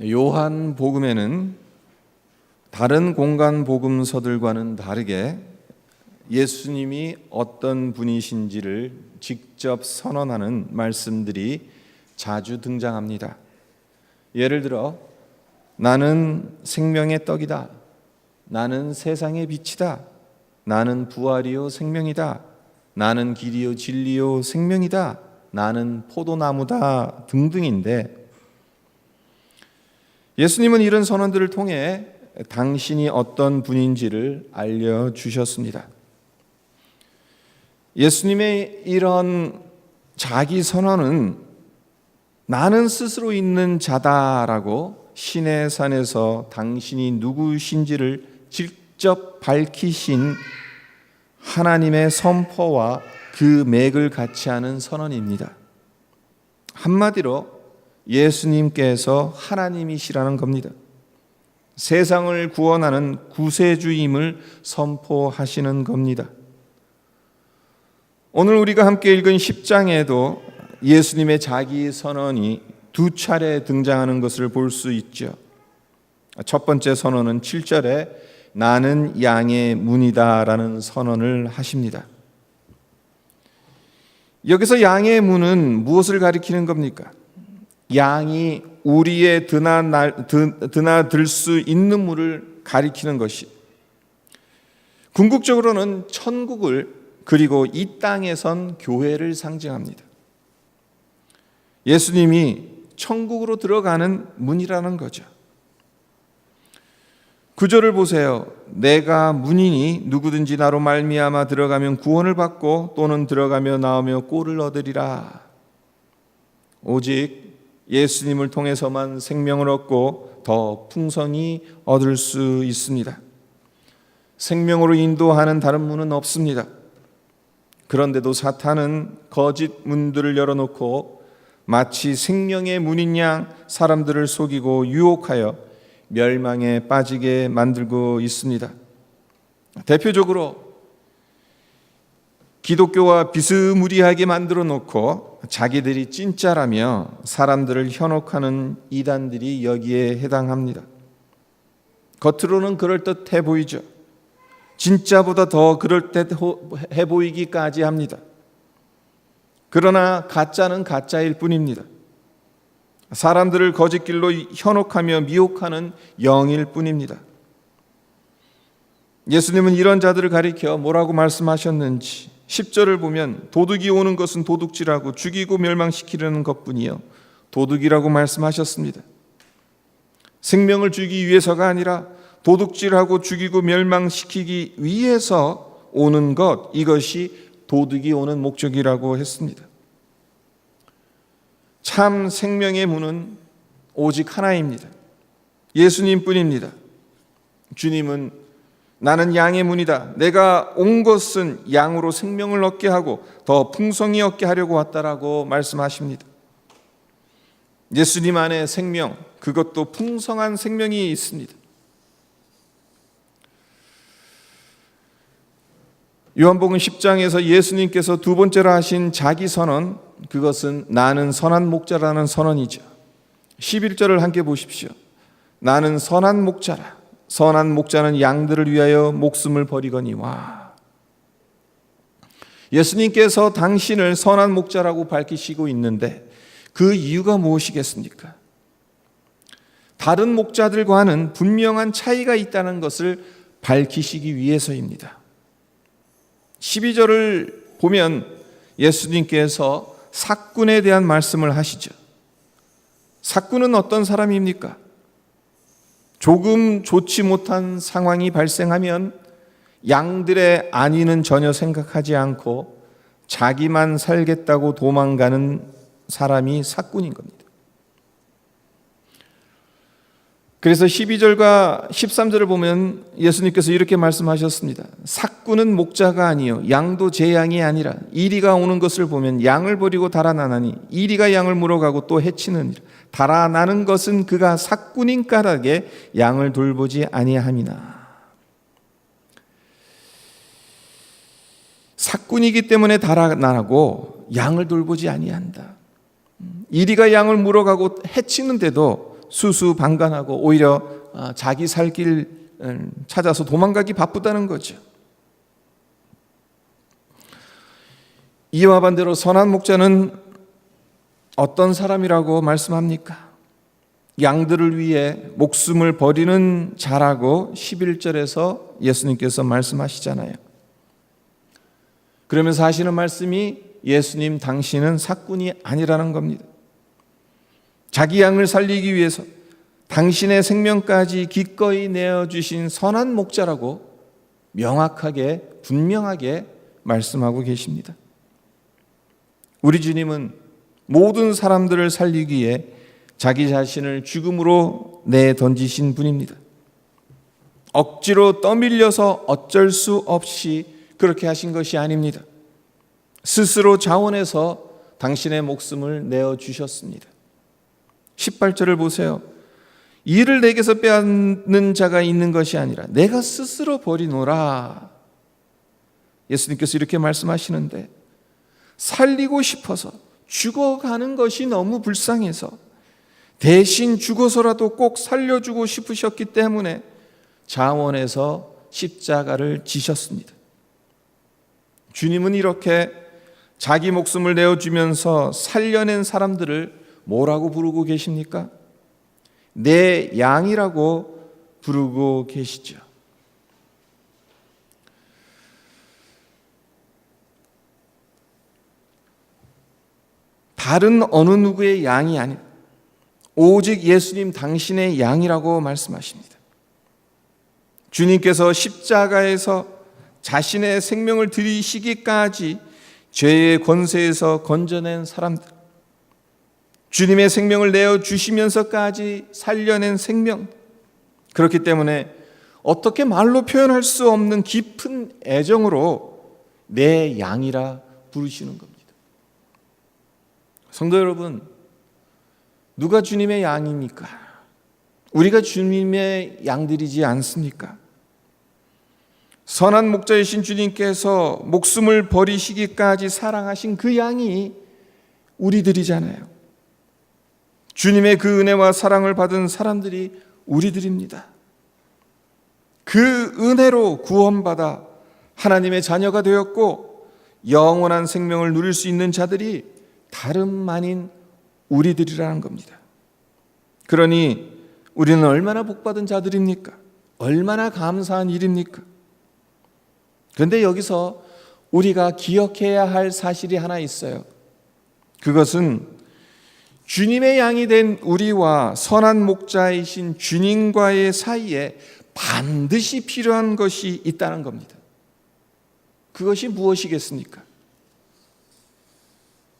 요한 복음에는 다른 공간 복음서들과는 다르게 예수님이 어떤 분이신지를 직접 선언하는 말씀들이 자주 등장합니다. 예를 들어 나는 생명의 떡이다. 나는 세상의 빛이다. 나는 부활이요 생명이다. 나는 길이요 진리요 생명이다. 나는 포도나무다 등등인데, 예수님은 이런 선언들을 통해 당신이 어떤 분인지를 알려주셨습니다. 예수님의 이런 자기 선언은 나는 스스로 있는 자다라고 시내산에서 당신이 누구신지를 직접 밝히신 하나님의 선포와 그 맥을 같이 하는 선언입니다. 한마디로 예수님께서 하나님이시라는 겁니다. 세상을 구원하는 구세주임을 선포하시는 겁니다. 오늘 우리가 함께 읽은 10장에도 예수님의 자기 선언이 두 차례 등장하는 것을 볼 수 있죠. 첫 번째 선언은 7절에 나는 양의 문이다 라는 선언을 하십니다. 여기서 양의 문은 무엇을 가리키는 겁니까? 양이 우리의 드나들 수 있는 문을 가리키는 것이, 궁극적으로는 천국을 그리고 이 땅에선 교회를 상징합니다. 예수님이 천국으로 들어가는 문이라는 거죠. 구절을 보세요. 내가 문이니 누구든지 나로 말미암아 들어가면 구원을 받고 또는 들어가며 나오며 꼴을 얻으리라. 오직 예수님을 통해서만 생명을 얻고 더 풍성히 얻을 수 있습니다. 생명으로 인도하는 다른 문은 없습니다. 그런데도 사탄은 거짓 문들을 열어놓고 마치 생명의 문인 양 사람들을 속이고 유혹하여 멸망에 빠지게 만들고 있습니다. 대표적으로 기독교와 비스무리하게 만들어 놓고 자기들이 진짜라며 사람들을 현혹하는 이단들이 여기에 해당합니다. 겉으로는 그럴듯해 보이죠. 진짜보다 더 그럴듯해 보이기까지 합니다. 그러나 가짜는 가짜일 뿐입니다. 사람들을 거짓길로 현혹하며 미혹하는 영일 뿐입니다. 예수님은 이런 자들을 가리켜 뭐라고 말씀하셨는지 10절을 보면 도둑이 오는 것은 도둑질하고 죽이고 멸망시키려는 것뿐이요 도둑이라고 말씀하셨습니다. 생명을 주기 위해서가 아니라 도둑질하고 죽이고 멸망시키기 위해서 오는 것, 이것이 도둑이 오는 목적이라고 했습니다. 참 생명의 문은 오직 하나입니다. 예수님뿐입니다. 주님은 나는 양의 문이다. 내가 온 것은 양으로 생명을 얻게 하고 더 풍성히 얻게 하려고 왔다라고 말씀하십니다. 예수님 안에 생명, 그것도 풍성한 생명이 있습니다. 요한복음 10장에서 예수님께서 두 번째로 하신 자기 선언, 그것은 나는 선한 목자라는 선언이죠. 11절을 함께 보십시오. 나는 선한 목자라. 선한 목자는 양들을 위하여 목숨을 버리거니와. 예수님께서 당신을 선한 목자라고 밝히시고 있는데 그 이유가 무엇이겠습니까? 다른 목자들과는 분명한 차이가 있다는 것을 밝히시기 위해서입니다. 12절을 보면 예수님께서 삭군에 대한 말씀을 하시죠. 삭군은 어떤 사람입니까? 조금 좋지 못한 상황이 발생하면 양들의 안위는 전혀 생각하지 않고 자기만 살겠다고 도망가는 사람이 삭군인 겁니다. 그래서 12절과 13절을 보면 예수님께서 이렇게 말씀하셨습니다. 삭군은 목자가 아니요 양도 제 양이 아니라 이리가 오는 것을 보면 양을 버리고 달아나나니 이리가 양을 물어가고 또 해치느니라. 달아나는 것은 그가 삭군인 까닭에 양을 돌보지 아니함이나. 삭군이기 때문에 달아나고 양을 돌보지 아니한다. 이리가 양을 물어가고 해치는데도 수수방관하고 오히려 자기 살 길 찾아서 도망가기 바쁘다는 거죠. 이와 반대로 선한 목자는 어떤 사람이라고 말씀합니까? 양들을 위해 목숨을 버리는 자라고 11절에서 예수님께서 말씀하시잖아요. 그러면서 하시는 말씀이 예수님 당신은 삭군이 아니라는 겁니다. 자기 양을 살리기 위해서 당신의 생명까지 기꺼이 내어주신 선한 목자라고 명확하게 분명하게 말씀하고 계십니다. 우리 주님은 모든 사람들을 살리기 위해 자기 자신을 죽음으로 내던지신 분입니다. 억지로 떠밀려서 어쩔 수 없이 그렇게 하신 것이 아닙니다. 스스로 자원해서 당신의 목숨을 내어주셨습니다. 18절을 보세요. 이를 내게서 빼앗는 자가 있는 것이 아니라 내가 스스로 버리노라. 예수님께서 이렇게 말씀하시는데 살리고 싶어서 죽어가는 것이 너무 불쌍해서 대신 죽어서라도 꼭 살려주고 싶으셨기 때문에 자원해서 십자가를 지셨습니다. 주님은 이렇게 자기 목숨을 내어주면서 살려낸 사람들을 뭐라고 부르고 계십니까? 내 양이라고 부르고 계시죠. 다른 어느 누구의 양이 아닌 오직 예수님 당신의 양이라고 말씀하십니다. 주님께서 십자가에서 자신의 생명을 드리시기까지 죄의 권세에서 건져낸 사람들, 주님의 생명을 내어주시면서까지 살려낸 생명, 그렇기 때문에 어떻게 말로 표현할 수 없는 깊은 애정으로 내 양이라 부르시는 겁니다. 성도 여러분, 누가 주님의 양입니까? 우리가 주님의 양들이지 않습니까? 선한 목자이신 주님께서 목숨을 버리시기까지 사랑하신 그 양이 우리들이잖아요. 주님의 그 은혜와 사랑을 받은 사람들이 우리들입니다. 그 은혜로 구원받아 하나님의 자녀가 되었고 영원한 생명을 누릴 수 있는 자들이 다름 아닌 우리들이라는 겁니다. 그러니 우리는 얼마나 복받은 자들입니까? 얼마나 감사한 일입니까? 그런데 여기서 우리가 기억해야 할 사실이 하나 있어요. 그것은 주님의 양이 된 우리와 선한 목자이신 주님과의 사이에 반드시 필요한 것이 있다는 겁니다. 그것이 무엇이겠습니까?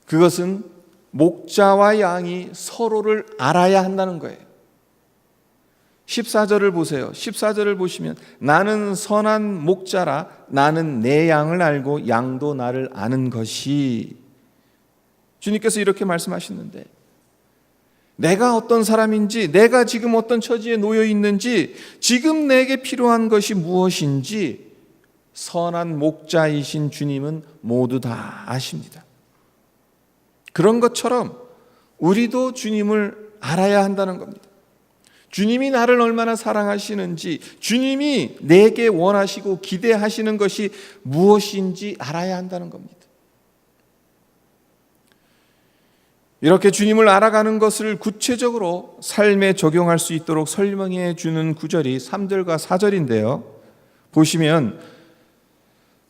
그것은 목자와 양이 서로를 알아야 한다는 거예요. 14절을 보세요. 14절을 보시면 나는 선한 목자라 나는 내 양을 알고 양도 나를 아는 것이, 주님께서 이렇게 말씀하시는데 내가 어떤 사람인지, 내가 지금 어떤 처지에 놓여 있는지, 지금 내게 필요한 것이 무엇인지 선한 목자이신 주님은 모두 다 아십니다. 그런 것처럼 우리도 주님을 알아야 한다는 겁니다. 주님이 나를 얼마나 사랑하시는지, 주님이 내게 원하시고 기대하시는 것이 무엇인지 알아야 한다는 겁니다. 이렇게 주님을 알아가는 것을 구체적으로 삶에 적용할 수 있도록 설명해 주는 구절이 3절과 4절인데요. 보시면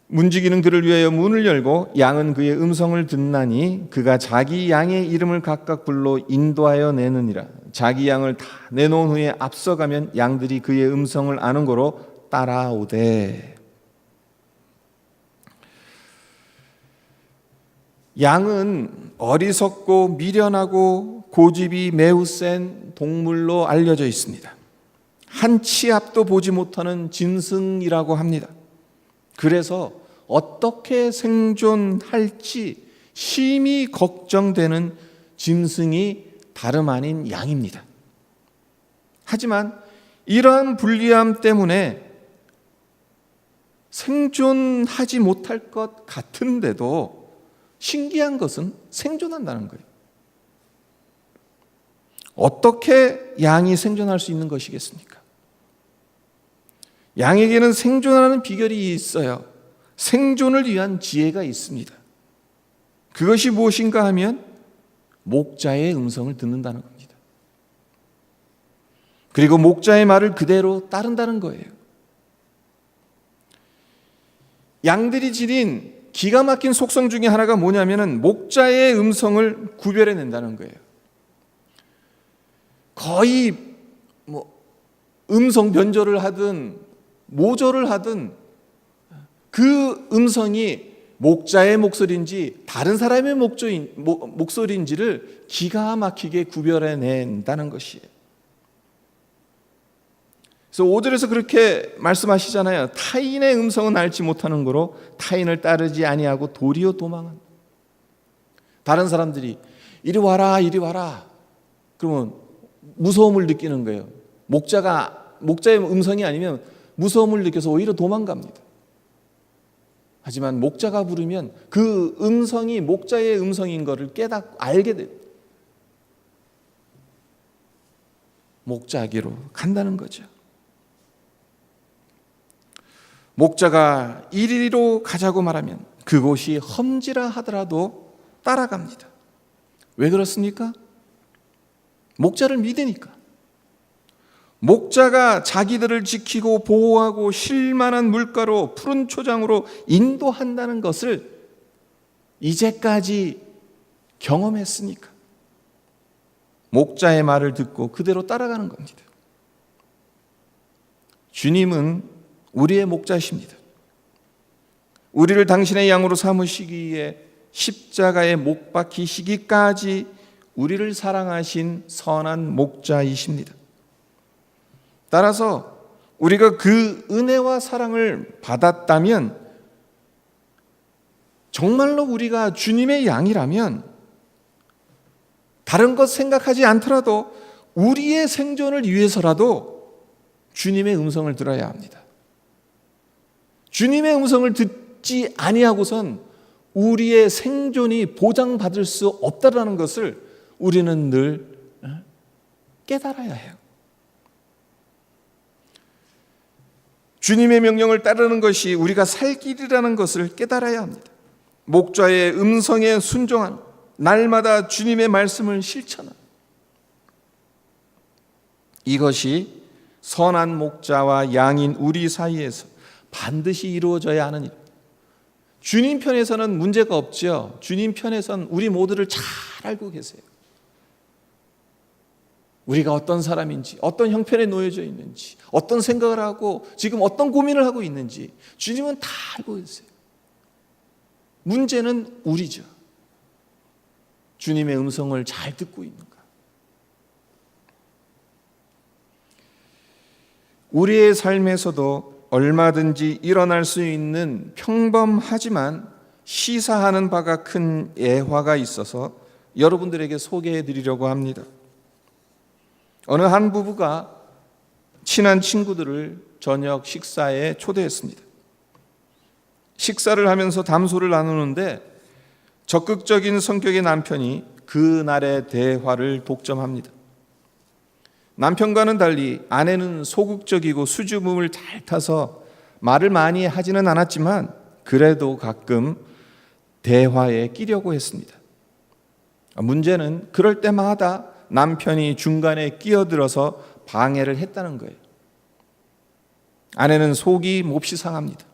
문지기는 그를 위하여 문을 열고 양은 그의 음성을 듣나니 그가 자기 양의 이름을 각각 불러 인도하여 내느니라. 자기 양을 다 내놓은 후에 앞서가면 양들이 그의 음성을 아는 거로 따라오되. 양은 어리석고 미련하고 고집이 매우 센 동물로 알려져 있습니다. 한 치 앞도 보지 못하는 짐승이라고 합니다. 그래서 어떻게 생존할지 심히 걱정되는 짐승이 다름 아닌 양입니다. 하지만 이러한 불리함 때문에 생존하지 못할 것 같은데도 신기한 것은 생존한다는 거예요. 어떻게 양이 생존할 수 있는 것이겠습니까? 양에게는 생존하는 비결이 있어요. 생존을 위한 지혜가 있습니다. 그것이 무엇인가 하면 목자의 음성을 듣는다는 겁니다. 그리고 목자의 말을 그대로 따른다는 거예요. 양들이 지닌 기가 막힌 속성 중에 하나가 뭐냐면은 목자의 음성을 구별해낸다는 거예요. 거의 음성 변조를 하든 모조를 하든 그 음성이 목자의 목소리인지 다른 사람의 목소리인지를 기가 막히게 구별해낸다는 것이에요. 그래서 5절에서 그렇게 말씀하시잖아요. 타인의 음성은 알지 못하는 거로 타인을 따르지 아니하고 도리어 도망한. 다른 사람들이 이리 와라 이리 와라 그러면 무서움을 느끼는 거예요. 목자의 음성이 아니면 무서움을 느껴서 오히려 도망갑니다. 하지만 목자가 부르면 그 음성이 목자의 음성인 것을 알게 돼요. 목자에게로 간다는 거죠. 목자가 이리로 가자고 말하면 그곳이 험지라 하더라도 따라갑니다. 왜 그렇습니까? 목자를 믿으니까. 목자가 자기들을 지키고 보호하고 쉴만한 물가로 푸른 초장으로 인도한다는 것을 이제까지 경험했으니까 목자의 말을 듣고 그대로 따라가는 겁니다. 주님은 우리의 목자십니다. 우리를 당신의 양으로 삼으시기에 십자가에 못 박히시기까지 우리를 사랑하신 선한 목자이십니다. 따라서 우리가 그 은혜와 사랑을 받았다면 정말로 우리가 주님의 양이라면 다른 것 생각하지 않더라도 우리의 생존을 위해서라도 주님의 음성을 들어야 합니다. 주님의 음성을 듣지 아니하고선 우리의 생존이 보장받을 수 없다라는 것을 우리는 늘 깨달아야 해요. 주님의 명령을 따르는 것이 우리가 살 길이라는 것을 깨달아야 합니다. 목자의 음성에 순종하는, 날마다 주님의 말씀을 실천하는, 이것이 선한 목자와 양인 우리 사이에서 반드시 이루어져야 하는 일. 주님 편에서는 문제가 없죠. 주님 편에서는 우리 모두를 잘 알고 계세요. 우리가 어떤 사람인지, 어떤 형편에 놓여져 있는지, 어떤 생각을 하고 지금 어떤 고민을 하고 있는지 주님은 다 알고 계세요. 문제는 우리죠. 주님의 음성을 잘 듣고 있는가. 우리의 삶에서도 얼마든지 일어날 수 있는 평범하지만 시사하는 바가 큰 예화가 있어서 여러분들에게 소개해 드리려고 합니다. 어느 한 부부가 친한 친구들을 저녁 식사에 초대했습니다. 식사를 하면서 담소를 나누는데 적극적인 성격의 남편이 그날의 대화를 독점합니다. 남편과는 달리 아내는 소극적이고 수줍음을 잘 타서 말을 많이 하지는 않았지만 그래도 가끔 대화에 끼려고 했습니다. 문제는 그럴 때마다 남편이 중간에 끼어들어서 방해를 했다는 거예요. 아내는 속이 몹시 상합니다.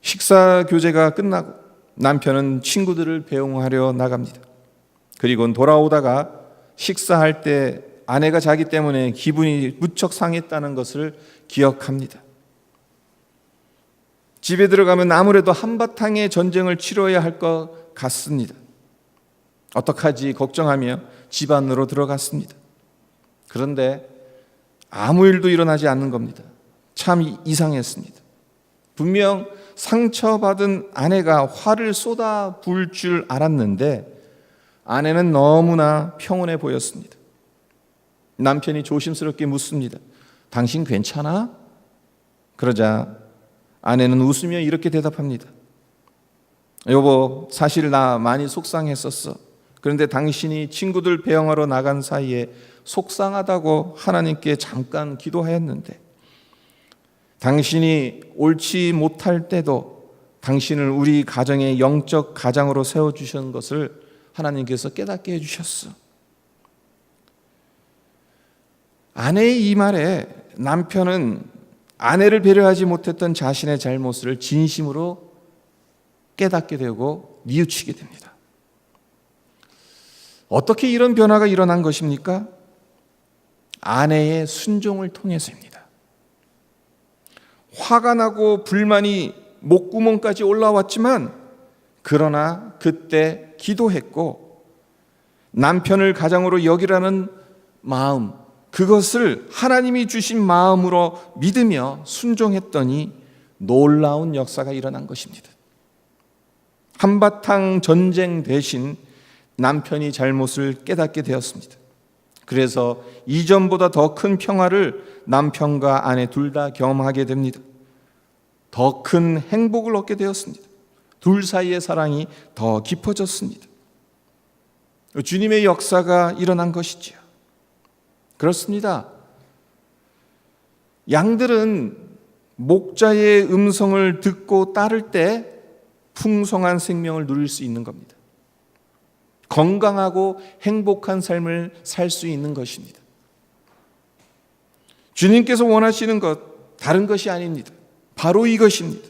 식사 교제가 끝나고 남편은 친구들을 배웅하려 나갑니다. 그리고 돌아오다가 식사할 때 아내가 자기 때문에 기분이 무척 상했다는 것을 기억합니다. 집에 들어가면 아무래도 한바탕의 전쟁을 치러야 할 것 같습니다. 어떡하지 걱정하며 집 안으로 들어갔습니다. 그런데 아무 일도 일어나지 않는 겁니다. 참 이상했습니다. 분명 상처받은 아내가 화를 쏟아 부을 줄 알았는데 아내는 너무나 평온해 보였습니다. 남편이 조심스럽게 묻습니다. 당신 괜찮아? 그러자 아내는 웃으며 이렇게 대답합니다. 여보, 사실 나 많이 속상했었어. 그런데 당신이 친구들 배영하러 나간 사이에 속상하다고 하나님께 잠깐 기도하였는데 당신이 옳지 못할 때도 당신을 우리 가정의 영적 가장으로 세워주신 것을 하나님께서 깨닫게 해주셨어. 아내의 이 말에 남편은 아내를 배려하지 못했던 자신의 잘못을 진심으로 깨닫게 되고 뉘우치게 됩니다. 어떻게 이런 변화가 일어난 것입니까? 아내의 순종을 통해서입니다. 화가 나고 불만이 목구멍까지 올라왔지만 그러나 그때 기도했고 남편을 가장으로 여기라는 마음, 그것을 하나님이 주신 마음으로 믿으며 순종했더니 놀라운 역사가 일어난 것입니다. 한바탕 전쟁 대신 남편이 잘못을 깨닫게 되었습니다. 그래서 이전보다 더 큰 평화를 남편과 아내 둘 다 경험하게 됩니다. 더 큰 행복을 얻게 되었습니다. 둘 사이의 사랑이 더 깊어졌습니다. 주님의 역사가 일어난 것이지요. 그렇습니다. 양들은 목자의 음성을 듣고 따를 때 풍성한 생명을 누릴 수 있는 겁니다. 건강하고 행복한 삶을 살 수 있는 것입니다. 주님께서 원하시는 것 다른 것이 아닙니다. 바로 이것입니다.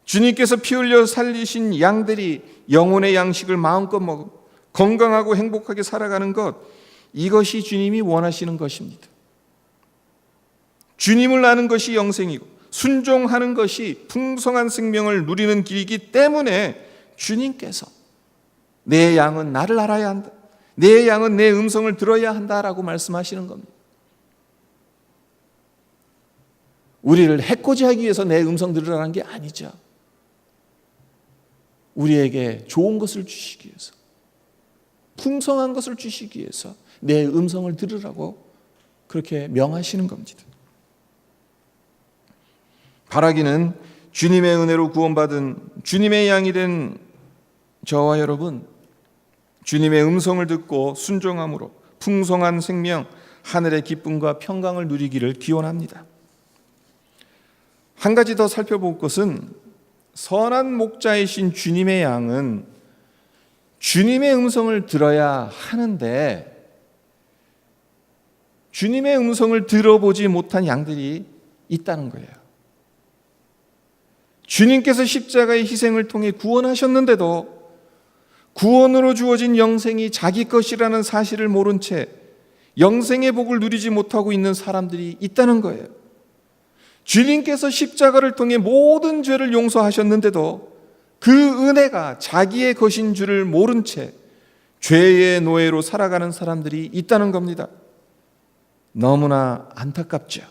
주님께서 피 흘려 살리신 양들이 영혼의 양식을 마음껏 먹고 건강하고 행복하게 살아가는 것, 이것이 주님이 원하시는 것입니다. 주님을 아는 것이 영생이고 순종하는 것이 풍성한 생명을 누리는 길이기 때문에 주님께서 내 양은 나를 알아야 한다, 내 양은 내 음성을 들어야 한다라고 말씀하시는 겁니다. 우리를 해코지하기 위해서 내 음성 들으라는 게 아니죠. 우리에게 좋은 것을 주시기 위해서, 풍성한 것을 주시기 위해서 내 음성을 들으라고 그렇게 명하시는 겁니다. 바라기는 주님의 은혜로 구원받은 주님의 양이 된 저와 여러분, 주님의 음성을 듣고 순종함으로 풍성한 생명, 하늘의 기쁨과 평강을 누리기를 기원합니다. 한 가지 더 살펴볼 것은 선한 목자이신 주님의 양은 주님의 음성을 들어야 하는데 주님의 음성을 들어보지 못한 양들이 있다는 거예요. 주님께서 십자가의 희생을 통해 구원하셨는데도 구원으로 주어진 영생이 자기 것이라는 사실을 모른 채 영생의 복을 누리지 못하고 있는 사람들이 있다는 거예요. 주님께서 십자가를 통해 모든 죄를 용서하셨는데도 그 은혜가 자기의 것인 줄을 모른 채 죄의 노예로 살아가는 사람들이 있다는 겁니다. 너무나 안타깝죠.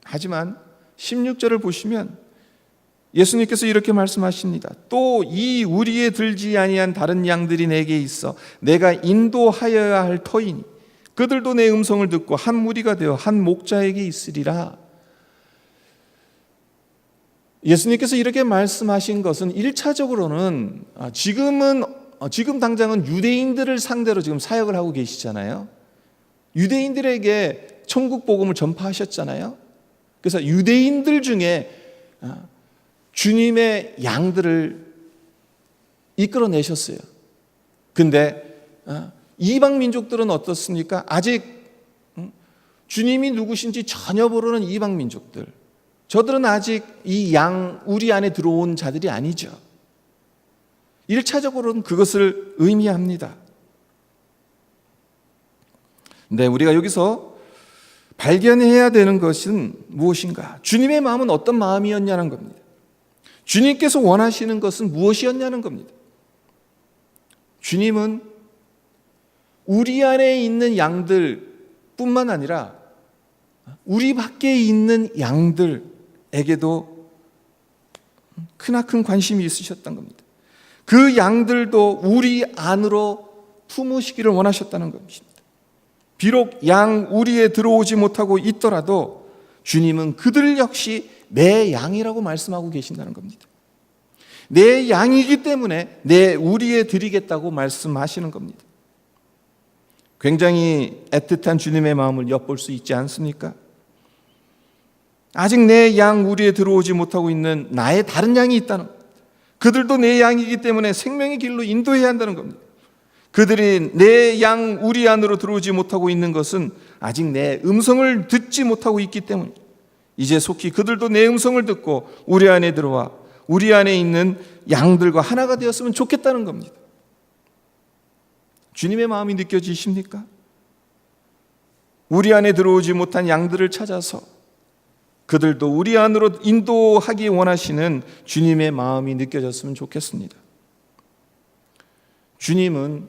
하지만 16절을 보시면 예수님께서 이렇게 말씀하십니다. 또 이 우리에 들지 아니한 다른 양들이 내게 있어 내가 인도하여야 할 터이니 그들도 내 음성을 듣고 한 무리가 되어 한 목자에게 있으리라. 예수님께서 이렇게 말씀하신 것은 1차적으로는 지금 당장은 유대인들을 상대로 지금 사역을 하고 계시잖아요. 유대인들에게 천국 복음을 전파하셨잖아요. 그래서 유대인들 중에 주님의 양들을 이끌어내셨어요. 근데 이방 민족들은 어떻습니까? 아직 주님이 누구신지 전혀 모르는 이방 민족들, 저들은 아직 이 양 우리 안에 들어온 자들이 아니죠. 1차적으로는 그것을 의미합니다. 네, 우리가 여기서 발견해야 되는 것은 무엇인가? 주님의 마음은 어떤 마음이었냐는 겁니다. 주님께서 원하시는 것은 무엇이었냐는 겁니다. 주님은 우리 안에 있는 양들뿐만 아니라 우리 밖에 있는 양들에게도 크나큰 관심이 있으셨던 겁니다. 그 양들도 우리 안으로 품으시기를 원하셨다는 것입니다. 비록 양 우리에 들어오지 못하고 있더라도 주님은 그들 역시 내 양이라고 말씀하고 계신다는 겁니다. 내 양이기 때문에 우리에 드리겠다고 말씀하시는 겁니다. 굉장히 애틋한 주님의 마음을 엿볼 수 있지 않습니까? 아직 내 양 우리에 들어오지 못하고 있는 나의 다른 양이 있다는 겁니다. 그들도 내 양이기 때문에 생명의 길로 인도해야 한다는 겁니다. 그들이 내 양 우리 안으로 들어오지 못하고 있는 것은 아직 내 음성을 듣지 못하고 있기 때문에 이제 속히 그들도 내 음성을 듣고 우리 안에 들어와 우리 안에 있는 양들과 하나가 되었으면 좋겠다는 겁니다. 주님의 마음이 느껴지십니까? 우리 안에 들어오지 못한 양들을 찾아서 그들도 우리 안으로 인도하기 원하시는 주님의 마음이 느껴졌으면 좋겠습니다. 주님은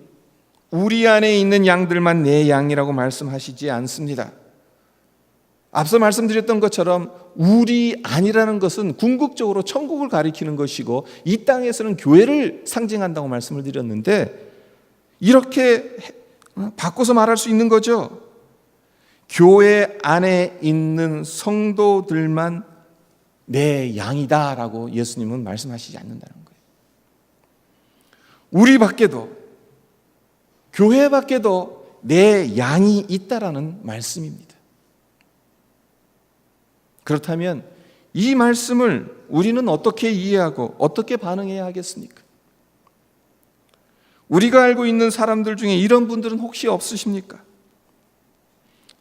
우리 안에 있는 양들만 내 양이라고 말씀하시지 않습니다. 앞서 말씀드렸던 것처럼 우리 안이라는 것은 궁극적으로 천국을 가리키는 것이고 이 땅에서는 교회를 상징한다고 말씀을 드렸는데 이렇게 바꿔서 말할 수 있는 거죠. 교회 안에 있는 성도들만 내 양이다라고 예수님은 말씀하시지 않는다는 거예요. 우리 밖에도 교회 밖에도 내 양이 있다라는 말씀입니다. 그렇다면 이 말씀을 우리는 어떻게 이해하고 어떻게 반응해야 하겠습니까? 우리가 알고 있는 사람들 중에 이런 분들은 혹시 없으십니까?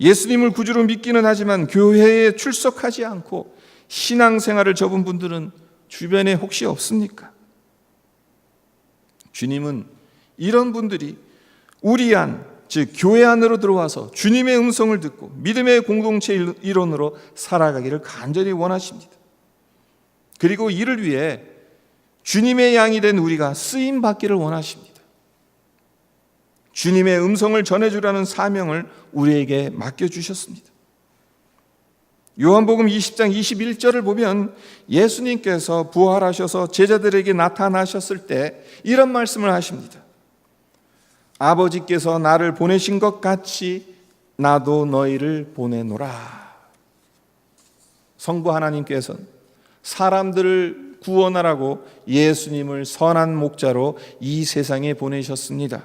예수님을 구주로 믿기는 하지만 교회에 출석하지 않고 신앙생활을 접은 분들은 주변에 혹시 없습니까? 주님은 이런 분들이 우리 안, 즉 교회 안으로 들어와서 주님의 음성을 듣고 믿음의 공동체 일원으로 살아가기를 간절히 원하십니다. 그리고 이를 위해 주님의 양이 된 우리가 쓰임 받기를 원하십니다. 주님의 음성을 전해주라는 사명을 우리에게 맡겨주셨습니다. 요한복음 20장 21절을 보면 예수님께서 부활하셔서 제자들에게 나타나셨을 때 이런 말씀을 하십니다. 아버지께서 나를 보내신 것 같이 나도 너희를 보내노라. 성부 하나님께서는 사람들을 구원하라고 예수님을 선한 목자로 이 세상에 보내셨습니다.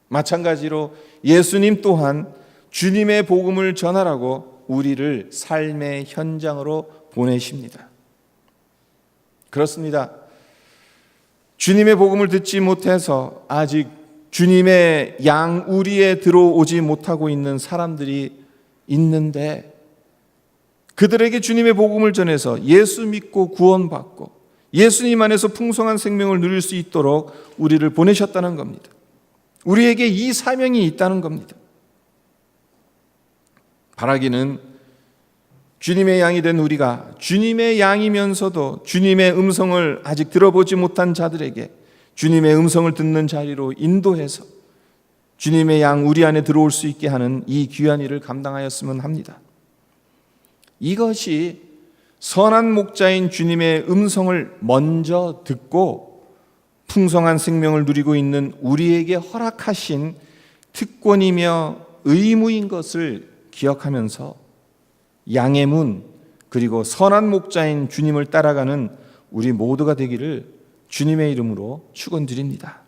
마찬가지로 예수님 또한 주님의 복음을 전하라고 우리를 삶의 현장으로 보내십니다. 그렇습니다. 주님의 복음을 듣지 못해서 아직 주님의 양 우리에 들어오지 못하고 있는 사람들이 있는데 그들에게 주님의 복음을 전해서 예수 믿고 구원받고 예수님 안에서 풍성한 생명을 누릴 수 있도록 우리를 보내셨다는 겁니다. 우리에게 이 사명이 있다는 겁니다. 바라기는 주님의 양이 된 우리가 주님의 양이면서도 주님의 음성을 아직 들어보지 못한 자들에게 주님의 음성을 듣는 자리로 인도해서 주님의 양 우리 안에 들어올 수 있게 하는 이 귀한 일을 감당하였으면 합니다. 이것이 선한 목자인 주님의 음성을 먼저 듣고 풍성한 생명을 누리고 있는 우리에게 허락하신 특권이며 의무인 것을 기억하면서 양의 문 그리고 선한 목자인 주님을 따라가는 우리 모두가 되기를 주님의 이름으로 축원드립니다.